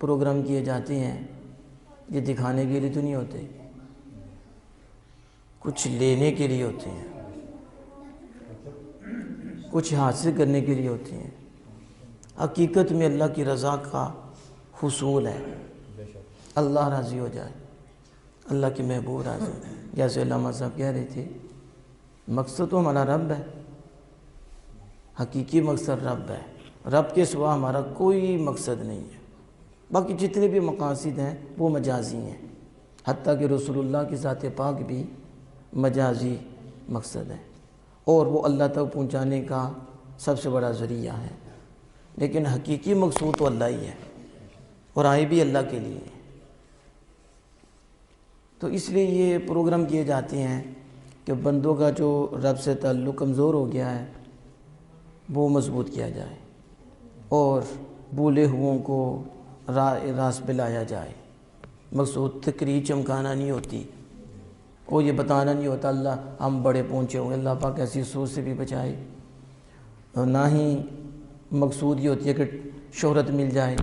Programme کیے جاتے ہیں یہ دکھانے کے لیے تو نہیں ہوتے، کچھ لینے کے لیے ہوتے ہیں، کچھ حاصل کرنے کے لیے ہوتے ہیں۔ حقیقت میں اللہ کی رضا کا حصول ہے، اللہ راضی ہو جائے، اللہ کے محبوب راضی ہو جائے۔ جیسے علامہ صاحب کہہ رہے تھے مقصد تو ہمارا رب ہے، حقیقی مقصد رب ہے، رب کے سوا ہمارا کوئی مقصد نہیں ہے۔ باقی جتنے بھی مقاصد ہیں وہ مجازی ہیں، حتیٰ کہ رسول اللہ کی ذات پاک بھی مجازی مقصد ہے، اور وہ اللہ تک پہنچانے کا سب سے بڑا ذریعہ ہے، لیکن حقیقی مقصود تو اللہ ہی ہے، اور آئے بھی اللہ کے لیے۔ تو اس لیے یہ پروگرام کیے جاتے ہیں کہ بندوں کا جو رب سے تعلق کمزور ہو گیا ہے وہ مضبوط کیا جائے، اور بھولے ہوئوں کو راست پہ لایا جائے۔ مقصود تقریر چمکانا نہیں ہوتی، اور یہ بتانا نہیں ہوتا اللہ ہم بڑے پہنچے ہوئے، اللہ پاک ایسی سوچ سے بھی بچائے۔ اور نہ ہی مقصود یہ ہوتی ہے کہ شہرت مل جائے،